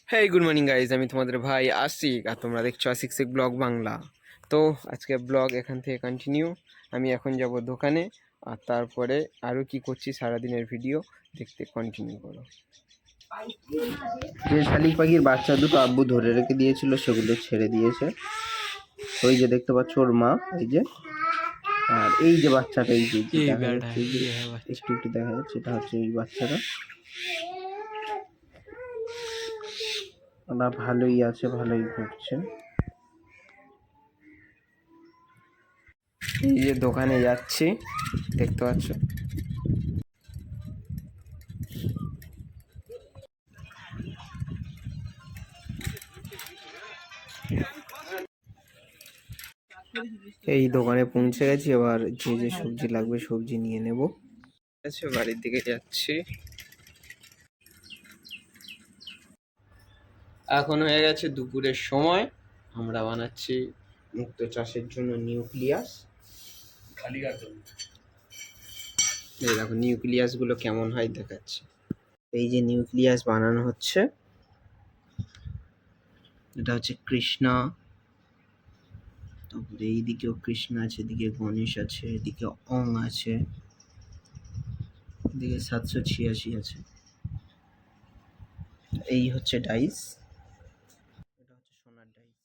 Hey good morning guys, আমি তোমাদের ভাই আশিক আর তোমরা দেখছো আশিক শেখ ব্লগ বাংলা। তো আজকে ব্লগ এখান থেকে কন্টিনিউ। আমি এখন যাব দোকানে, আর তারপরে আরও কি করছি সারাদিনের ভিডিও দেখতে কন্টিনিউ করো। যে শালিক পাখির বাচ্চা দুটো আব্বু ধরে রেখে দিয়েছিল সেগুলো ছেড়ে দিয়েছে। ওই যে দেখতে পাচ্ছ ওর মা, এই যে। আর এই যে বাচ্চাটা, এই যে দেখা যাচ্ছে, একটু একটু দেখা যাচ্ছে, এটা হচ্ছে এই বাচ্চাটা। ওরা ভালোই আছে, ভালোই ঘুরছে। এই যে দোকানে যাচ্ছি, দেখতে পাচ্ছ। এই দোকানে পৌঁছে গেছি, এবার যে যে সবজি লাগবে সবজি নিয়ে নেব। আচ্ছা, বাড়ির দিকে যাচ্ছি। এখন হয়ে গেছে দুপুরের সময়। আমরা বানাচ্ছি মুক্তো চাষের জন্য নিউক্লিয়াস। এই দেখো নিউক্লিয়াস গুলো কেমন হয় দেখাচ্ছে। এই যে নিউক্লিয়াস বানানো হচ্ছে, এটা হচ্ছে কৃষ্ণা। তারপরে এইদিকেও কৃষ্ণ আছে, এদিকে গণেশ আছে, এদিকে অং আছে, এদিকে 786 আছে। এই হচ্ছে ডাইস, এটা হচ্ছে সোনার ডাইস।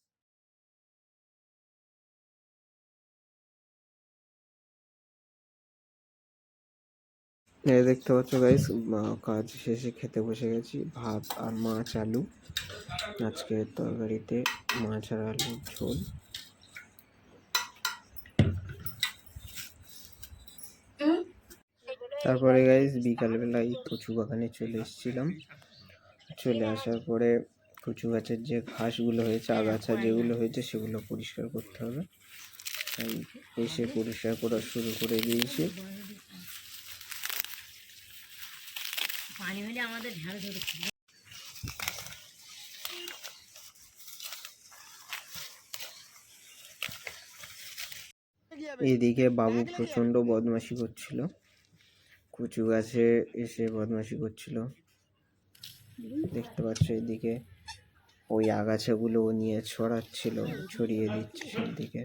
এই দেখতে পাচ্ছ গাইস, কাজ শেষে খেতে বসে গেছি। ভাত আর মাছ আলু, আজকে তরকারিতে মাছ আর আলুর ঝোল। তারপরে গাইস বিকালবেলায় কচু বাগানে চলে এসেছিলাম। চলে আসার পরে কচু গাছের যে ঘাসগুলো হয়েছে, আগাছা যেগুলো হয়েছে সেগুলো পরিষ্কার করতে হবে। তাই এসে পরিষ্কার করা শুরু করে দিয়েছি। এইদিকে বাবু প্রচন্ড বদমাশি করছিল, কচু গাছে এসে বদমাশি করছিল। দেখতে পাচ্ছ এদিকে ওই আগাছাগুলো নিয়ে ছড়াচ্ছিল, ছড়িয়ে দিচ্ছে সেদিকে।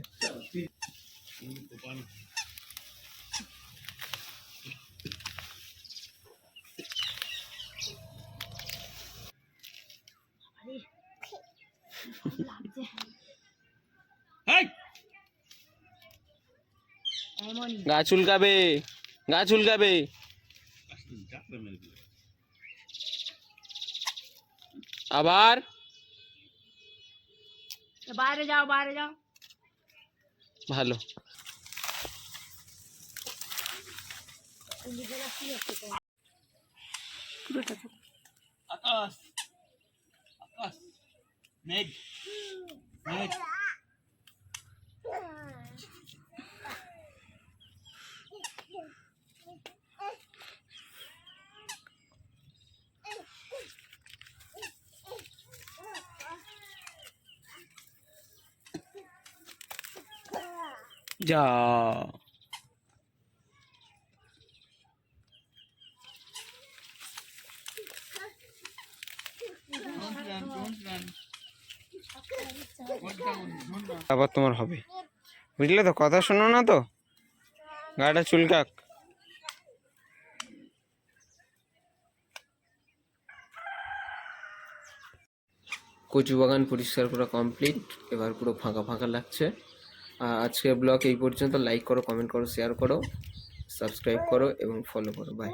গাছ উল্কাবে, গাছ উল্কাবে। আবার বাইরে যাও, বাইরে যাও। ভালো। আকাশ আকাশ মেঘ মেঘ। যা আবার তোমার হবে, বুঝলে তো? কথা শোনো না তো, গাটা চুলকাক। কচু বাগান পরিষ্কার করা কমপ্লিট, এবার পুরো ফাঁকা ফাঁকা লাগছে। আজকের ব্লগ এই পর্যন্ত। লাইক করো, কমেন্ট করো, শেয়ার করো, সাবস্ক্রাইব করো এবং ফলো করো। বাই।